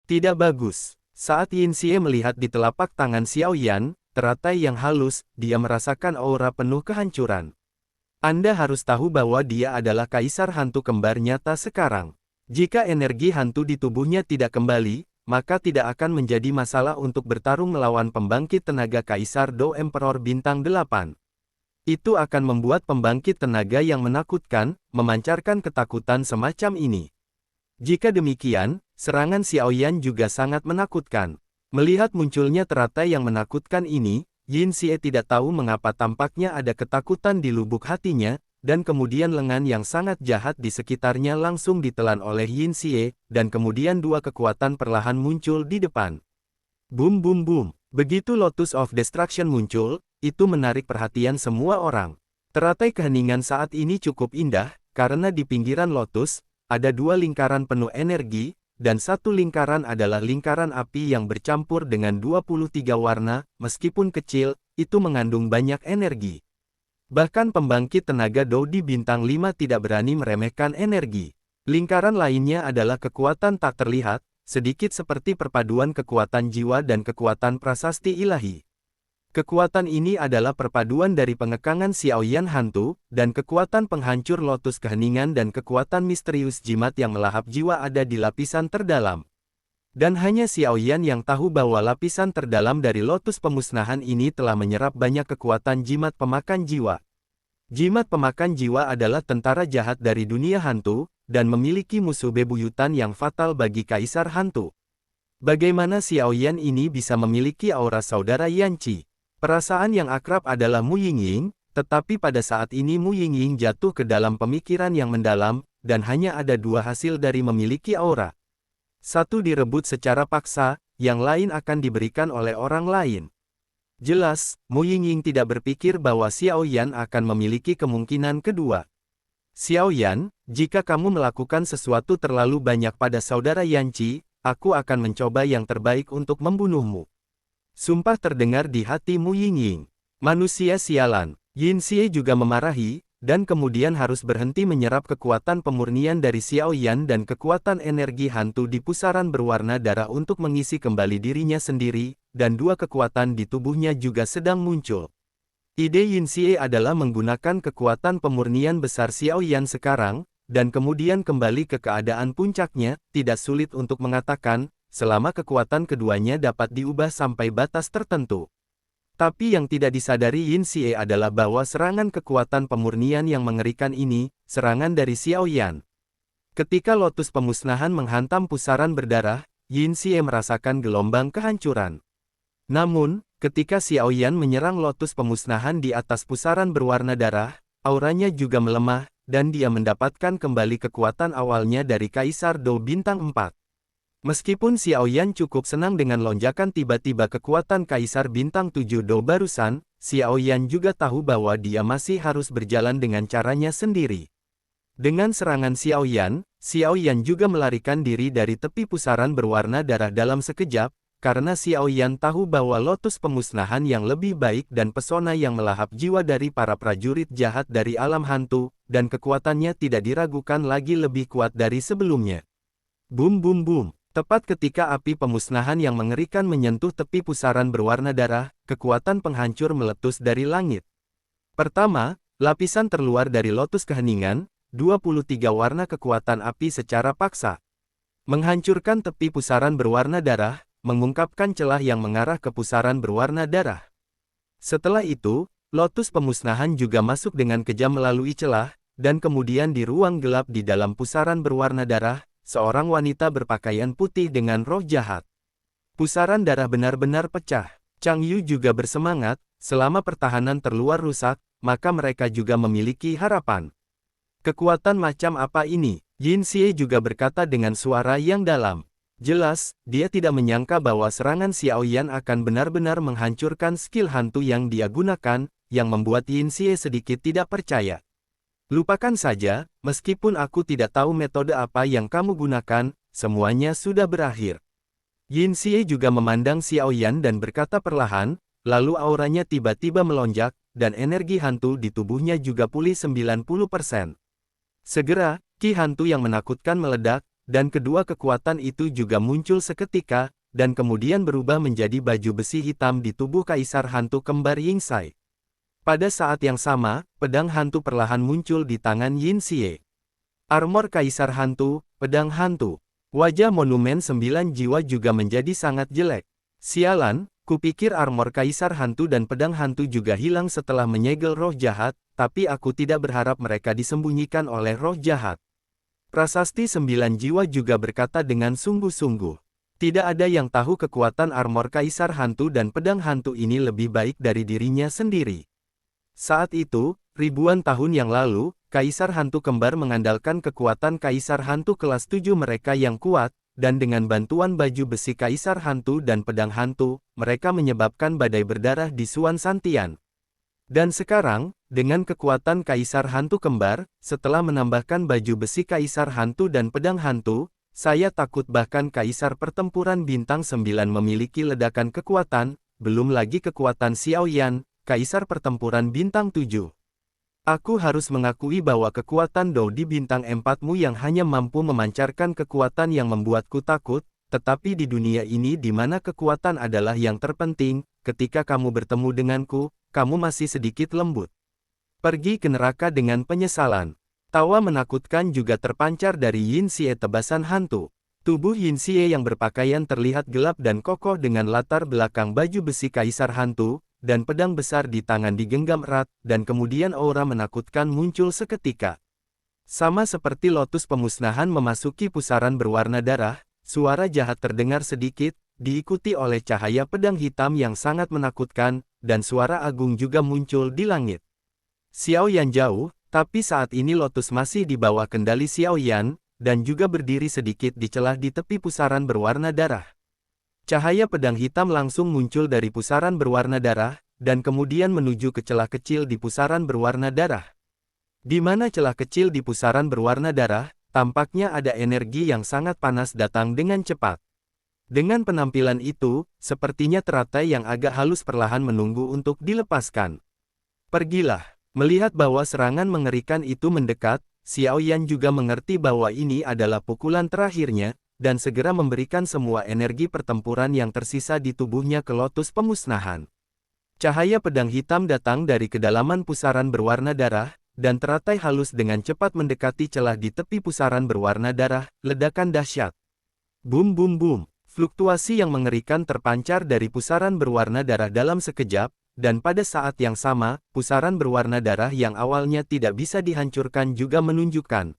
Tidak bagus. Saat Yin Xie melihat di telapak tangan Xiao Yan, teratai yang halus, dia merasakan aura penuh kehancuran. Anda harus tahu bahwa dia adalah kaisar hantu kembar nyata sekarang. Jika energi hantu di tubuhnya tidak kembali, maka tidak akan menjadi masalah untuk bertarung melawan pembangkit tenaga Kaisar Do Emperor Bintang 8. Itu akan membuat pembangkit tenaga yang menakutkan, memancarkan ketakutan semacam ini. Jika demikian, serangan Xiao Yan juga sangat menakutkan. Melihat munculnya teratai yang menakutkan ini, Yin Xie tidak tahu mengapa tampaknya ada ketakutan di lubuk hatinya, dan kemudian lengan yang sangat jahat di sekitarnya langsung ditelan oleh Yin Xie, dan kemudian dua kekuatan perlahan muncul di depan. Boom boom boom. Begitu Lotus of Destruction muncul, itu menarik perhatian semua orang. Teratai keheningan saat ini cukup indah, karena di pinggiran Lotus, ada dua lingkaran penuh energi, dan satu lingkaran adalah lingkaran api yang bercampur dengan 23 warna, meskipun kecil, itu mengandung banyak energi. Bahkan pembangkit tenaga Do di bintang 5 tidak berani meremehkan energi. Lingkaran lainnya adalah kekuatan tak terlihat, sedikit seperti perpaduan kekuatan jiwa dan kekuatan prasasti ilahi. Kekuatan ini adalah perpaduan dari pengekangan Xiao Yan hantu, dan kekuatan penghancur lotus keheningan dan kekuatan misterius jimat yang melahap jiwa ada di lapisan terdalam. Dan hanya Xiao Yan yang tahu bahwa lapisan terdalam dari lotus pemusnahan ini telah menyerap banyak kekuatan jimat pemakan jiwa. Jimat pemakan jiwa adalah tentara jahat dari dunia hantu, dan memiliki musuh bebuyutan yang fatal bagi kaisar hantu. Bagaimana Xiao Yan ini bisa memiliki aura saudara Yanqi? Perasaan yang akrab adalah Mu Yingying, tetapi pada saat ini Mu Yingying jatuh ke dalam pemikiran yang mendalam, dan hanya ada dua hasil dari memiliki aura. Satu direbut secara paksa, yang lain akan diberikan oleh orang lain. Jelas, Mu Yingying tidak berpikir bahwa Xiao Yan akan memiliki kemungkinan kedua. Xiao Yan, jika kamu melakukan sesuatu terlalu banyak pada saudara Yanqi, aku akan mencoba yang terbaik untuk membunuhmu. Sumpah terdengar di hati Mu Yingying. Manusia sialan. Yin Xie juga memarahi, dan kemudian harus berhenti menyerap kekuatan pemurnian dari Xiao Yan dan kekuatan energi hantu di pusaran berwarna darah untuk mengisi kembali dirinya sendiri, dan dua kekuatan di tubuhnya juga sedang muncul. Ide Yin Xie adalah menggunakan kekuatan pemurnian besar Xiao Yan sekarang, dan kemudian kembali ke keadaan puncaknya, tidak sulit untuk mengatakan, selama kekuatan keduanya dapat diubah sampai batas tertentu. Tapi yang tidak disadari Yin Xie adalah bahwa serangan kekuatan pemurnian yang mengerikan ini, serangan dari Xiao Yan. Ketika lotus pemusnahan menghantam pusaran berdarah, Yin Xie merasakan gelombang kehancuran. Namun, ketika Xiao Yan menyerang lotus pemusnahan di atas pusaran berwarna darah, auranya juga melemah, dan dia mendapatkan kembali kekuatan awalnya dari Kaisar Do Bintang 4. Meskipun Xiao Yan cukup senang dengan lonjakan tiba-tiba kekuatan Kaisar Bintang 7 Do barusan, Xiao Yan juga tahu bahwa dia masih harus berjalan dengan caranya sendiri. Dengan serangan Xiao Yan juga melarikan diri dari tepi pusaran berwarna darah dalam sekejap, karena Xiao Yan tahu bahwa lotus pemusnahan yang lebih baik dan pesona yang melahap jiwa dari para prajurit jahat dari alam hantu, dan kekuatannya tidak diragukan lagi lebih kuat dari sebelumnya. Boom boom boom. Tepat ketika api pemusnahan yang mengerikan menyentuh tepi pusaran berwarna darah, kekuatan penghancur meletus dari langit. Pertama, lapisan terluar dari lotus keheningan, 23 warna kekuatan api secara paksa. Menghancurkan tepi pusaran berwarna darah, mengungkapkan celah yang mengarah ke pusaran berwarna darah. Setelah itu, lotus pemusnahan juga masuk dengan kejam melalui celah, dan kemudian di ruang gelap di dalam pusaran berwarna darah, seorang wanita berpakaian putih dengan roh jahat. Pusaran darah benar-benar pecah. Chang Yu juga bersemangat, selama pertahanan terluar rusak, maka mereka juga memiliki harapan. Kekuatan macam apa ini? Yin Xie juga berkata dengan suara yang dalam. Jelas, dia tidak menyangka bahwa serangan Xiao Yan akan benar-benar menghancurkan skill hantu yang dia gunakan, yang membuat Yin Xie sedikit tidak percaya. Lupakan saja, meskipun aku tidak tahu metode apa yang kamu gunakan, semuanya sudah berakhir. Yin Xie juga memandang Xiao Yan dan berkata perlahan, lalu auranya tiba-tiba melonjak, dan energi hantu di tubuhnya juga pulih 90%. Segera, ki hantu yang menakutkan meledak, dan kedua kekuatan itu juga muncul seketika, dan kemudian berubah menjadi baju besi hitam di tubuh Kaisar Hantu Kembar Yingxai. Pada saat yang sama, pedang hantu perlahan muncul di tangan Yin Xie. Armor Kaisar Hantu, pedang hantu. Wajah monumen 9 jiwa juga menjadi sangat jelek. Sialan, kupikir armor Kaisar Hantu dan pedang hantu juga hilang setelah menyegel roh jahat, tapi aku tidak berharap mereka disembunyikan oleh roh jahat. Prasasti 9 jiwa juga berkata dengan sungguh-sungguh. Tidak ada yang tahu kekuatan armor Kaisar Hantu dan pedang hantu ini lebih baik dari dirinya sendiri. Saat itu, ribuan tahun yang lalu, Kaisar Hantu Kembar mengandalkan kekuatan Kaisar Hantu kelas 7 mereka yang kuat, dan dengan bantuan baju besi Kaisar Hantu dan pedang hantu, mereka menyebabkan badai berdarah di Suan Santian. Dan sekarang, dengan kekuatan Kaisar Hantu Kembar, setelah menambahkan baju besi Kaisar Hantu dan pedang hantu, saya takut bahkan Kaisar Pertempuran Bintang 9 memiliki ledakan kekuatan, belum lagi kekuatan Xiao Yan, Kaisar Pertempuran Bintang 7. Aku harus mengakui bahwa kekuatan Dou di bintang 4-mu yang hanya mampu memancarkan kekuatan yang membuatku takut, tetapi di dunia ini di mana kekuatan adalah yang terpenting, ketika kamu bertemu denganku, kamu masih sedikit lembut. Pergi ke neraka dengan penyesalan. Tawa menakutkan juga terpancar dari Yin Xie tebasan hantu. Tubuh Yin Xie yang berpakaian terlihat gelap dan kokoh dengan latar belakang baju besi Kaisar Hantu, dan pedang besar di tangan digenggam erat, dan kemudian aura menakutkan muncul seketika. Sama seperti lotus pemusnahan memasuki pusaran berwarna darah, suara jahat terdengar sedikit, diikuti oleh cahaya pedang hitam yang sangat menakutkan, dan suara agung juga muncul di langit. Xiao Yan jauh, tapi saat ini lotus masih di bawah kendali Xiao Yan, dan juga berdiri sedikit di celah di tepi pusaran berwarna darah. Cahaya pedang hitam langsung muncul dari pusaran berwarna darah, dan kemudian menuju ke celah kecil di pusaran berwarna darah. Di mana celah kecil di pusaran berwarna darah, tampaknya ada energi yang sangat panas datang dengan cepat. Dengan penampilan itu, sepertinya teratai yang agak halus perlahan menunggu untuk dilepaskan. Pergilah. Melihat bahwa serangan mengerikan itu mendekat, Xiao Yan juga mengerti bahwa ini adalah pukulan terakhirnya, dan segera memberikan semua energi pertempuran yang tersisa di tubuhnya ke lotus pemusnahan. Cahaya pedang hitam datang dari kedalaman pusaran berwarna darah, dan teratai halus dengan cepat mendekati celah di tepi pusaran berwarna darah, ledakan dahsyat. Bum bum bum, fluktuasi yang mengerikan terpancar dari pusaran berwarna darah dalam sekejap, dan pada saat yang sama, pusaran berwarna darah yang awalnya tidak bisa dihancurkan juga menunjukkan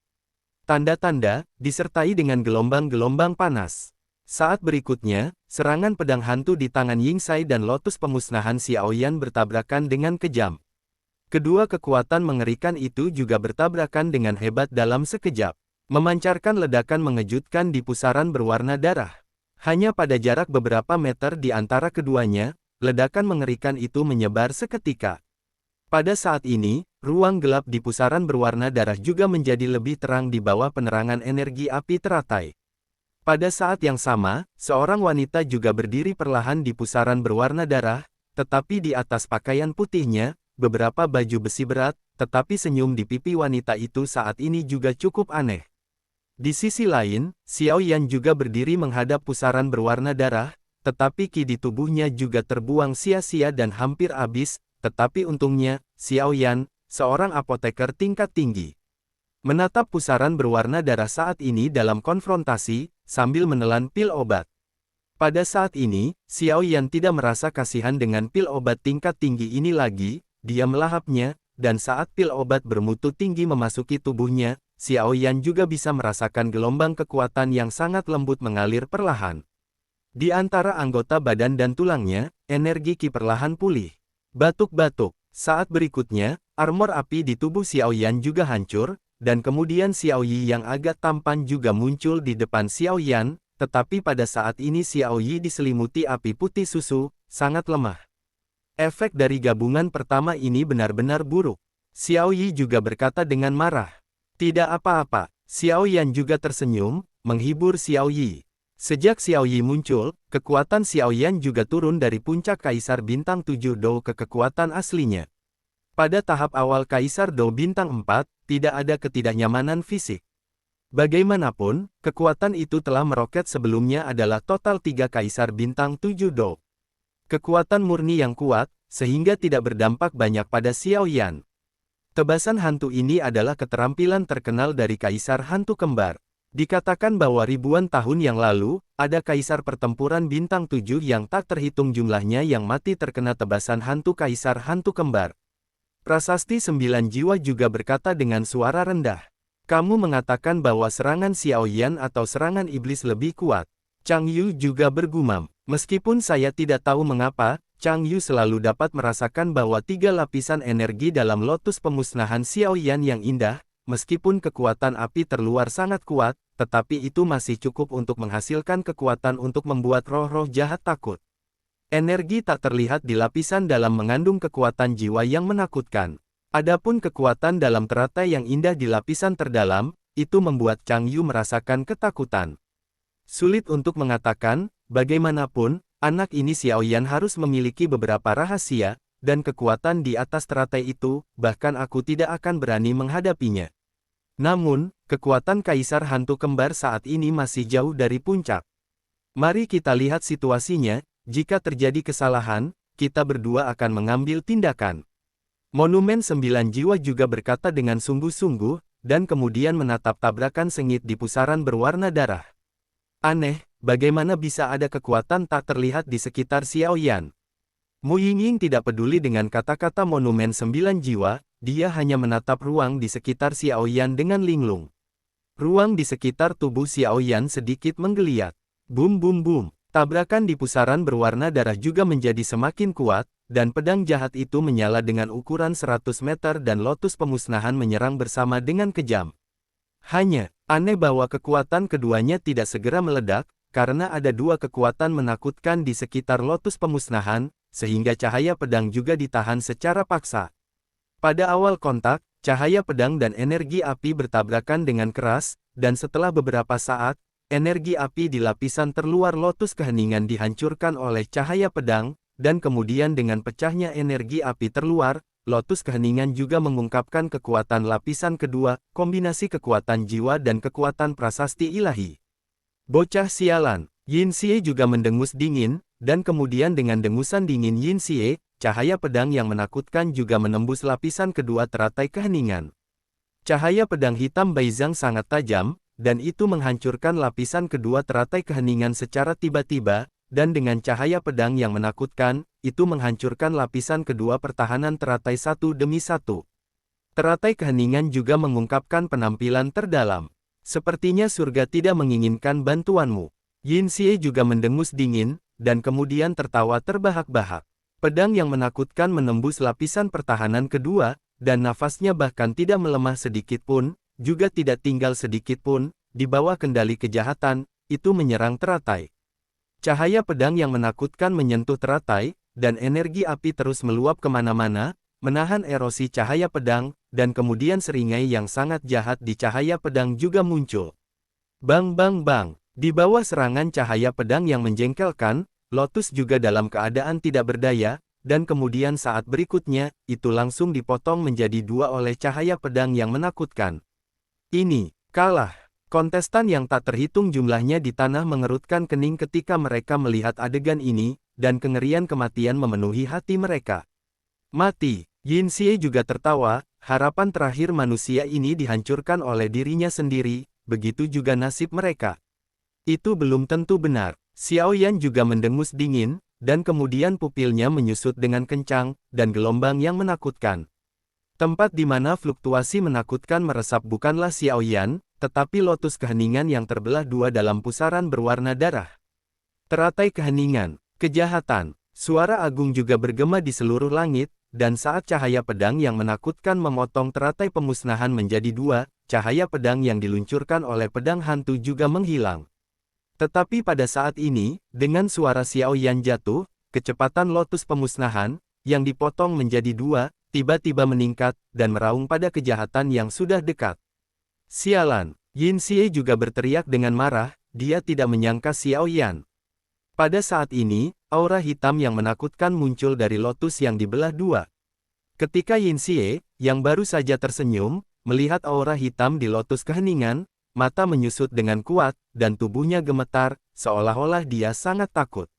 tanda-tanda, disertai dengan gelombang-gelombang panas. Saat berikutnya, serangan pedang hantu di tangan Yingxai dan lotus pemusnahan Xiao Yan bertabrakan dengan kejam. Kedua kekuatan mengerikan itu juga bertabrakan dengan hebat dalam sekejap, memancarkan ledakan mengejutkan di pusaran berwarna darah. Hanya pada jarak beberapa meter di antara keduanya, ledakan mengerikan itu menyebar seketika. Pada saat ini, ruang gelap di pusaran berwarna darah juga menjadi lebih terang di bawah penerangan energi api teratai. Pada saat yang sama, seorang wanita juga berdiri perlahan di pusaran berwarna darah, tetapi di atas pakaian putihnya, beberapa baju besi berat, tetapi senyum di pipi wanita itu saat ini juga cukup aneh. Di sisi lain, Xiao Yan juga berdiri menghadap pusaran berwarna darah, tetapi ki di tubuhnya juga terbuang sia-sia dan hampir habis, tetapi untungnya, Xiao Yan, seorang apoteker tingkat tinggi, menatap pusaran berwarna darah saat ini dalam konfrontasi, sambil menelan pil obat. Pada saat ini, Xiao Yan tidak merasa kasihan dengan pil obat tingkat tinggi ini lagi, dia melahapnya, dan saat pil obat bermutu tinggi memasuki tubuhnya, Xiao Yan juga bisa merasakan gelombang kekuatan yang sangat lembut mengalir perlahan. Di antara anggota badan dan tulangnya, energi ki perlahan pulih. Batuk-batuk. Saat berikutnya, armor api di tubuh Xiao Yan juga hancur, dan kemudian Xiao Yi yang agak tampan juga muncul di depan Xiao Yan, tetapi pada saat ini Xiao Yi diselimuti api putih susu, sangat lemah. Efek dari gabungan pertama ini benar-benar buruk. Xiao Yi juga berkata dengan marah. Tidak apa-apa, Xiao Yan juga tersenyum, menghibur Xiao Yi. Sejak Xiao Yi muncul, kekuatan Xiao Yan juga turun dari puncak Kaisar Bintang 7 Dou ke kekuatan aslinya. Pada tahap awal Kaisar Dou Bintang 4, tidak ada ketidaknyamanan fisik. Bagaimanapun, kekuatan itu telah meroket sebelumnya adalah total 3 kaisar bintang 7 Do. Kekuatan murni yang kuat, sehingga tidak berdampak banyak pada Xiao Yan. Tebasan hantu ini adalah keterampilan terkenal dari kaisar hantu kembar. Dikatakan bahwa ribuan tahun yang lalu, ada kaisar pertempuran bintang 7 yang tak terhitung jumlahnya yang mati terkena tebasan hantu kaisar hantu kembar. Prasasti 9 jiwa juga berkata dengan suara rendah. Kamu mengatakan bahwa serangan Xiao Yan atau serangan iblis lebih kuat. Chang Yu juga bergumam. Meskipun saya tidak tahu mengapa, Chang Yu selalu dapat merasakan bahwa 3 lapisan energi dalam lotus pemusnahan Xiao Yan yang indah, meskipun kekuatan api terluar sangat kuat, tetapi itu masih cukup untuk menghasilkan kekuatan untuk membuat roh-roh jahat takut. Energi tak terlihat di lapisan dalam mengandung kekuatan jiwa yang menakutkan. Adapun kekuatan dalam teratai yang indah di lapisan terdalam, itu membuat Chang Yu merasakan ketakutan. Sulit untuk mengatakan, bagaimanapun, anak ini Xiao Yan harus memiliki beberapa rahasia, dan kekuatan di atas teratai itu, bahkan aku tidak akan berani menghadapinya. Namun, kekuatan kaisar hantu kembar saat ini masih jauh dari puncak. Mari kita lihat situasinya, jika terjadi kesalahan, kita berdua akan mengambil tindakan. Monumen 9 jiwa juga berkata dengan sungguh-sungguh, dan kemudian menatap tabrakan sengit di pusaran berwarna darah. Aneh, bagaimana bisa ada kekuatan tak terlihat di sekitar Xiao Yan? Mu Yingying tidak peduli dengan kata-kata monumen 9 jiwa, dia hanya menatap ruang di sekitar Xiao Yan dengan linglung. Ruang di sekitar tubuh Xiao Yan sedikit menggeliat. Bum bum bum, tabrakan di pusaran berwarna darah juga menjadi semakin kuat, dan pedang jahat itu menyala dengan ukuran 100 meter dan lotus pemusnahan menyerang bersama dengan kejam. Hanya, aneh bahwa kekuatan keduanya tidak segera meledak, karena ada 2 kekuatan menakutkan di sekitar lotus pemusnahan, sehingga cahaya pedang juga ditahan secara paksa. Pada awal kontak, cahaya pedang dan energi api bertabrakan dengan keras, dan setelah beberapa saat, energi api di lapisan terluar lotus keheningan dihancurkan oleh cahaya pedang, dan kemudian dengan pecahnya energi api terluar, lotus keheningan juga mengungkapkan kekuatan lapisan kedua, kombinasi kekuatan jiwa dan kekuatan prasasti ilahi. Bocah sialan, Yin Xie juga mendengus dingin, dan kemudian dengan dengusan dingin Yin Xie, cahaya pedang yang menakutkan juga menembus lapisan kedua teratai keheningan. Cahaya pedang hitam Baizhang sangat tajam, dan itu menghancurkan lapisan kedua teratai keheningan secara tiba-tiba, dan dengan cahaya pedang yang menakutkan, itu menghancurkan lapisan kedua pertahanan teratai satu demi satu. Teratai keheningan juga mengungkapkan penampilan terdalam. Sepertinya surga tidak menginginkan bantuanmu. Yin Xie juga mendengus dingin, dan kemudian tertawa terbahak-bahak. Pedang yang menakutkan menembus lapisan pertahanan kedua, dan nafasnya bahkan tidak melemah sedikit pun, juga tidak tinggal sedikit pun, di bawah kendali kejahatan, itu menyerang teratai. Cahaya pedang yang menakutkan menyentuh teratai, dan energi api terus meluap kemana-mana, menahan erosi cahaya pedang, dan kemudian seringai yang sangat jahat di cahaya pedang juga muncul. Bang bang bang, di bawah serangan cahaya pedang yang menjengkelkan, Lotus juga dalam keadaan tidak berdaya, dan kemudian saat berikutnya, itu langsung dipotong menjadi 2 oleh cahaya pedang yang menakutkan. Ini, kalah. Kontestan yang tak terhitung jumlahnya di tanah mengerutkan kening ketika mereka melihat adegan ini, dan kengerian kematian memenuhi hati mereka. Mati, Yin Xie juga tertawa, harapan terakhir manusia ini dihancurkan oleh dirinya sendiri, begitu juga nasib mereka. Itu belum tentu benar. Xiao Yan juga mendengus dingin, dan kemudian pupilnya menyusut dengan kencang, dan gelombang yang menakutkan. Tempat di mana fluktuasi menakutkan meresap bukanlah Xiao Yan, tetapi lotus keheningan yang terbelah 2 dalam pusaran berwarna darah. Teratai keheningan, kejahatan, suara agung juga bergema di seluruh langit, dan saat cahaya pedang yang menakutkan memotong teratai pemusnahan menjadi 2, cahaya pedang yang diluncurkan oleh pedang hantu juga menghilang. Tetapi pada saat ini, dengan suara Xiao Yan jatuh, kecepatan lotus pemusnahan, yang dipotong menjadi 2, tiba-tiba meningkat, dan meraung pada kejahatan yang sudah dekat. Sialan, Yin Xie juga berteriak dengan marah, dia tidak menyangka Xiao Yan. Pada saat ini, aura hitam yang menakutkan muncul dari lotus yang dibelah 2. Ketika Yin Xie, yang baru saja tersenyum, melihat aura hitam di lotus keheningan, mata menyusut dengan kuat, dan tubuhnya gemetar, seolah-olah dia sangat takut.